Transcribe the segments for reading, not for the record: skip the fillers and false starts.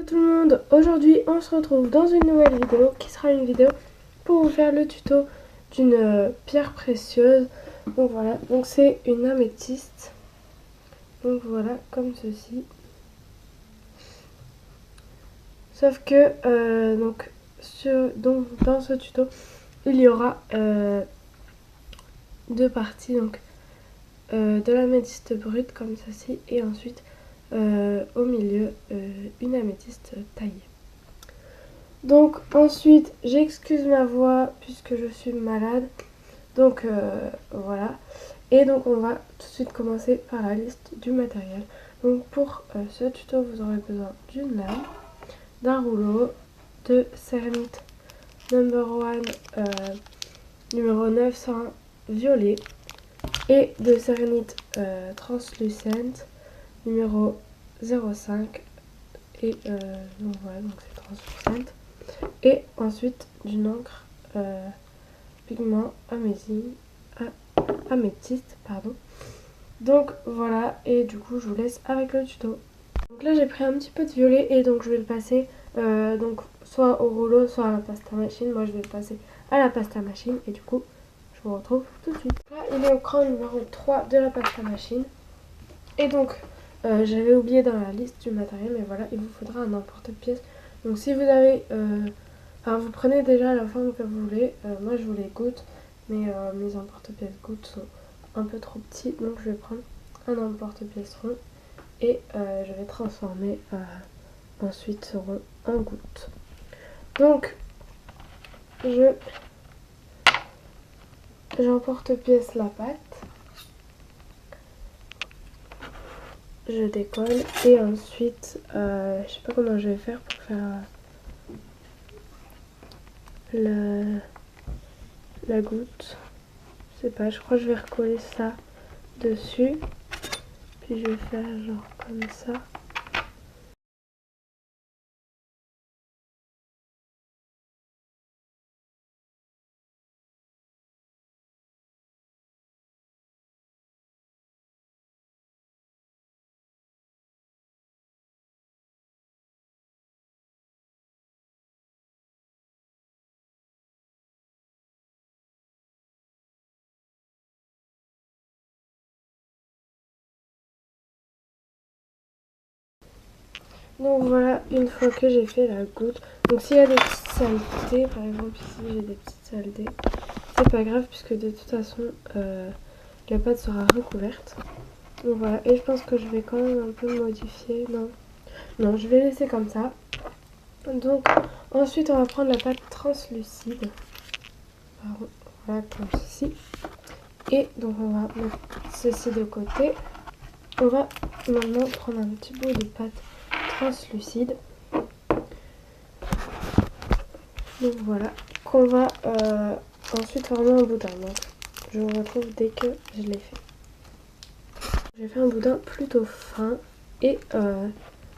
tout le monde, aujourd'hui on se retrouve dans une nouvelle vidéo qui sera une vidéo pour vous faire le tuto d'une pierre précieuse. Donc voilà, donc c'est une améthyste, donc voilà comme ceci. Sauf que dans ce tuto il y aura deux parties, donc de l'améthyste brute comme ceci et ensuite au milieu une améthyste taillée. Donc ensuite j'excuse ma voix puisque je suis malade, donc voilà, et donc on va tout de suite commencer par la liste du matériel. Donc pour ce tuto vous aurez besoin d'une lame, d'un rouleau, de céramite number 1 numéro 900 violet et de céramite translucent numéro 05 et donc voilà, donc c'est translucent. Et ensuite d'une encre pigment améthyste, pardon. Donc voilà, et du coup je vous laisse avec le tuto. Donc là j'ai pris un petit peu de violet et donc je vais le passer donc soit au rouleau soit à la pasta machine. Moi je vais le passer à la pasta machine et du coup je vous retrouve tout de suite. Là il est au cran numéro 3 de la pasta machine. Et donc j'avais oublié dans la liste du matériel, mais voilà, il vous faudra un emporte-pièce. Donc si vous avez enfin, vous prenez déjà la forme que vous voulez. Moi je vous les gouttes, mais mes emporte-pièces gouttes sont un peu trop petits, donc je vais prendre un emporte-pièce rond et je vais transformer ensuite ce rond en gouttes. Donc j'emporte-pièce la pâte, je décolle et ensuite je sais pas comment je vais faire pour faire la goutte. Je sais pas, je crois que je vais recoller ça dessus. Puis je vais faire genre comme ça. Donc voilà, une fois que j'ai fait la goutte. Donc s'il y a des petites saletés, par exemple ici j'ai des petites saletés, c'est pas grave puisque de toute façon la pâte sera recouverte. Donc voilà, et je pense que je vais quand même un peu modifier. Non, je vais laisser comme ça. Donc ensuite on va prendre la pâte translucide. Voilà, comme ceci. Et donc on va mettre ceci de côté. On va maintenant prendre un petit bout de pâte translucide. Donc voilà, qu'on va ensuite former un boudin. Donc je vous retrouve dès que je l'ai fait. J'ai fait un boudin plutôt fin et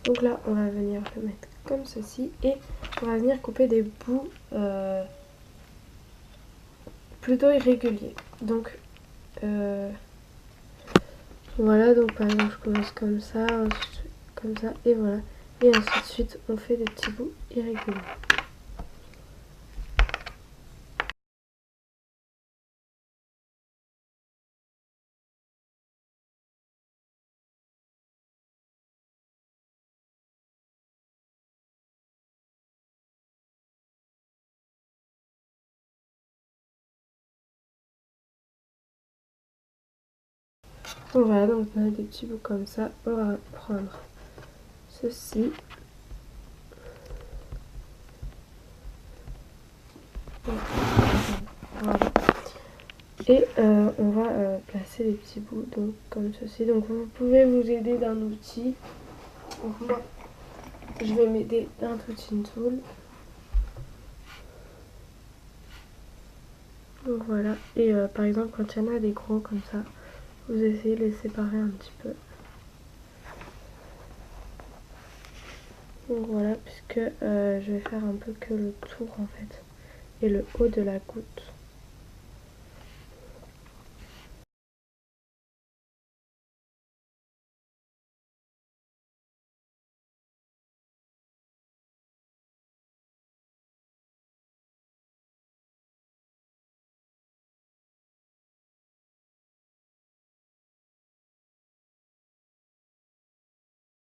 donc là on va venir le mettre comme ceci et on va venir couper des bouts plutôt irréguliers. Donc voilà, donc par exemple je commence comme ça, ensuite comme ça et voilà. Et ainsi de suite on fait des petits bouts irréguliers. Donc voilà, donc on a des petits bouts comme ça. On va prendre ceci. Voilà. Et on va placer les petits bouts donc comme ceci. Donc vous pouvez vous aider d'un outil. Donc moi, je vais m'aider d'un touching tool. Donc voilà. Et par exemple, quand il y en a des gros comme ça, vous essayez de les séparer un petit peu. Donc voilà, puisque je vais faire un peu que le tour en fait. Et le haut de la goutte.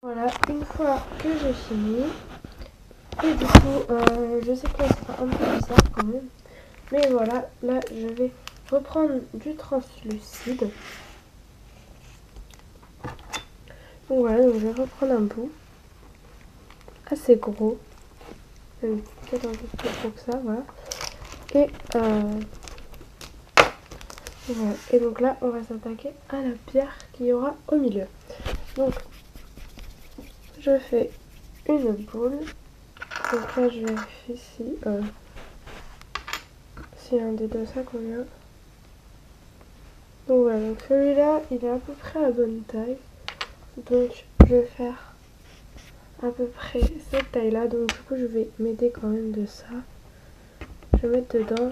Voilà, une fois que j'ai fini, et du coup, je sais que là c'est un peu bizarre quand même, mais voilà, là je vais reprendre du translucide. Donc voilà, donc je vais reprendre un bout assez gros, peut-être un peu plus gros que ça, voilà. Et voilà. Et donc là, on va s'attaquer à la pierre qu'il y aura au milieu. Donc, je fais une boule. Donc là, je vérifie si un des deux ça convient. Donc voilà, donc celui-là, il est à peu près à la bonne taille. Donc, je vais faire à peu près cette taille-là. Donc du coup, je vais m'aider quand même de ça. Je vais mettre dedans,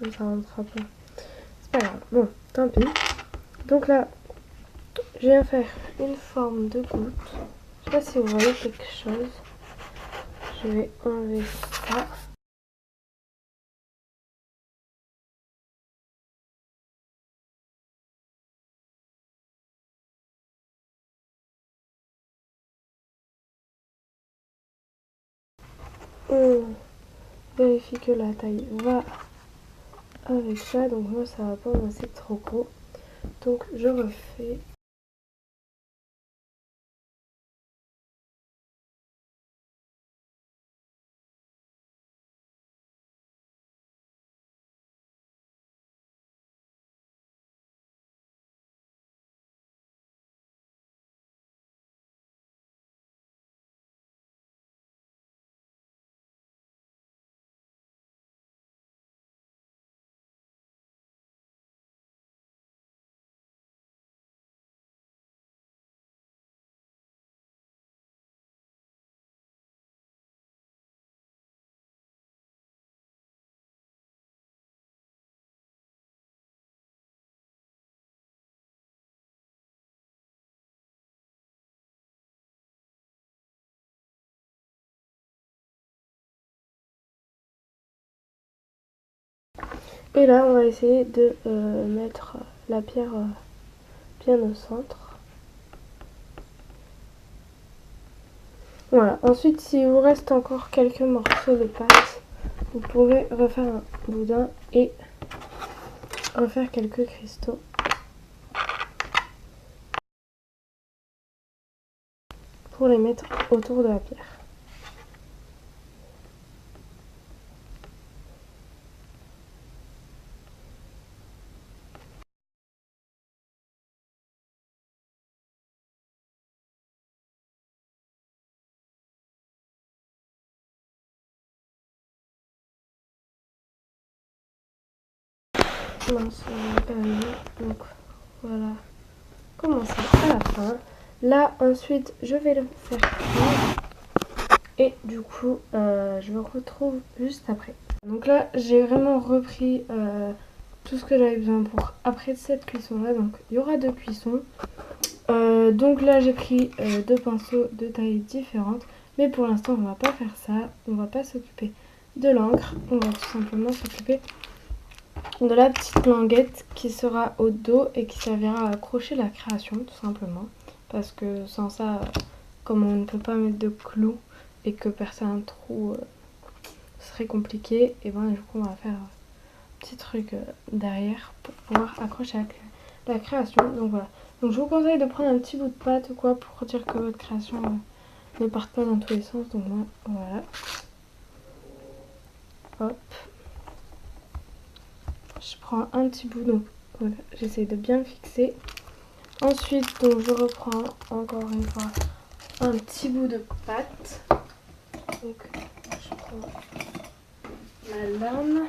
mais ça rentrera pas. C'est pas grave. Bon, tant pis. Donc là, je viens faire une forme de goutte. Je sais pas si vous voyez quelque chose. Je vais enlever ça. On vérifie que la taille va avec ça. Donc moi ça va pas, moi c'est trop gros. Donc je refais. Et là on va essayer de mettre la pierre bien au centre. Voilà, ensuite s'il vous reste encore quelques morceaux de pâte, vous pouvez refaire un boudin et refaire quelques cristaux. Pour les mettre autour de la pierre. Mince, pas vu. Donc voilà comment c'est à la fin. Là ensuite je vais le faire cuire et du coup je me retrouve juste après. Donc là j'ai vraiment repris tout ce que j'avais besoin pour après cette cuisson là. Donc il y aura deux cuissons. Donc là j'ai pris deux pinceaux de tailles différentes, mais pour l'instant on va pas faire ça, on va pas s'occuper de l'encre, on va tout simplement s'occuper de la petite languette qui sera au dos et qui servira à accrocher la création tout simplement, parce que sans ça, comme on ne peut pas mettre de clous et que percer un trou serait compliqué, et ben du coup on va faire un petit truc derrière pour pouvoir accrocher la création. Donc voilà, donc je vous conseille de prendre un petit bout de pâte ou quoi pour dire que votre création ne parte pas dans tous les sens. Donc moi voilà, hop, je prends un petit bout, donc voilà, j'essaie de bien le fixer. Ensuite donc je reprends encore une fois un petit bout de pâte, donc je prends ma lame,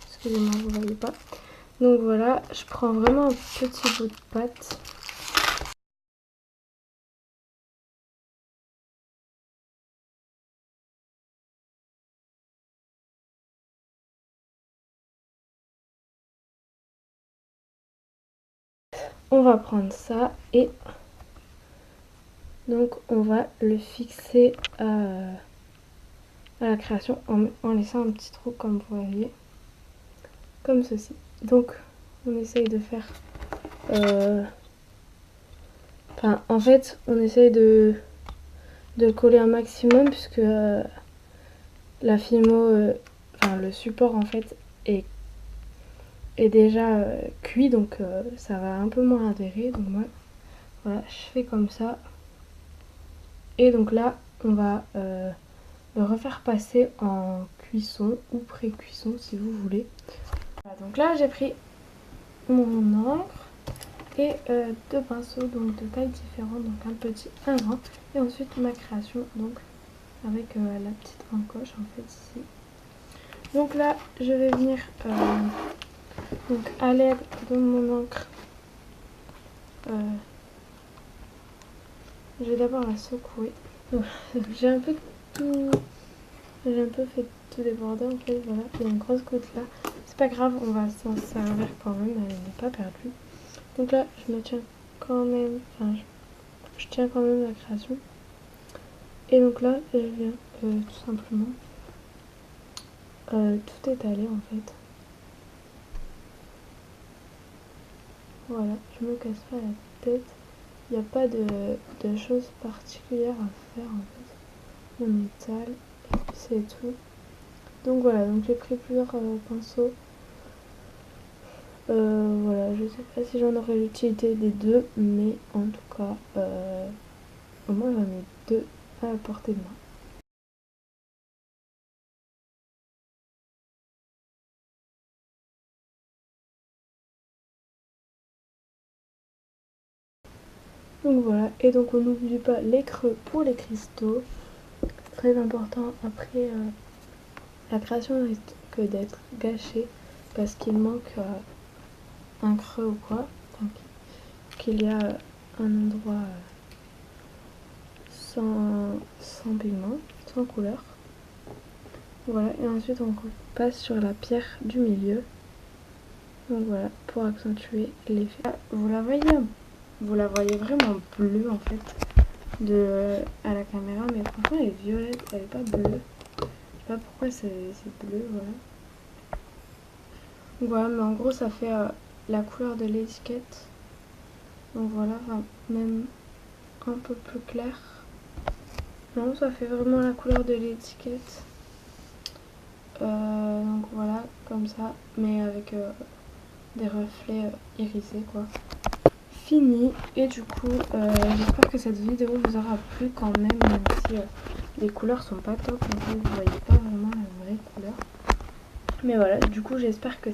excusez-moi vous voyez pas, donc voilà, je prends vraiment un petit bout de pâte. On va prendre ça et donc on va le fixer à la création en laissant un petit trou comme vous voyez, comme ceci. Donc on essaye de faire Enfin, en fait, on essaye de le coller un maximum puisque la Fimo, enfin le support en fait est déjà cuit, donc ça va un peu moins adhérer. Donc moi, voilà, je fais comme ça. Et donc là, on va le refaire passer en cuisson ou pré-cuisson si vous voulez. Voilà, donc là, j'ai pris mon encre et deux pinceaux donc de tailles différentes, donc un petit, un grand, et ensuite ma création donc avec la petite encoche en fait ici. Donc là, je vais venir donc à l'aide de mon encre. Je vais d'abord la secouer. J'ai un peu fait tout déborder en fait, voilà, il y a une grosse goutte là. C'est pas grave, on va s'en servir quand même, elle n'est pas perdue. Donc là, je me tiens quand même, enfin, je tiens quand même la création. Et donc là, je viens tout simplement tout étaler en fait. Voilà, je me casse pas la tête. Il n'y a pas de choses particulières à faire en fait. On étale et puis c'est tout. Donc voilà, donc j'ai pris plusieurs pinceaux. Voilà, je sais pas si j'en aurai l'utilité des deux, mais en tout cas, au moins j'en ai deux à la portée de main. Donc voilà, et donc on n'oublie pas les creux pour les cristaux. Très important, après la création risque que d'être gâchée parce qu'il manque un creux ou quoi. Donc qu'il y a un endroit sans pigment, sans couleur. Voilà, et ensuite on passe sur la pierre du milieu. Donc voilà, pour accentuer l'effet. Vous la voyez vraiment bleue en fait à la caméra, mais franchement elle est violette, elle est pas bleue. Je sais pas pourquoi c'est bleu, voilà. Donc voilà, mais en gros ça fait la couleur de l'étiquette. Donc voilà, enfin, même un peu plus clair. Non, ça fait vraiment la couleur de l'étiquette. Donc voilà, comme ça, mais avec des reflets irisés quoi. Fini, et du coup j'espère que cette vidéo vous aura plu quand même si les couleurs sont pas top, en fait vous voyez pas vraiment la vraie couleur. Mais voilà, du coup j'espère que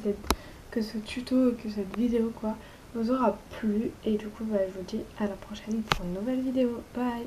ce tuto et que cette vidéo quoi vous aura plu, et du coup bah, je vous dis à la prochaine pour une nouvelle vidéo. Bye.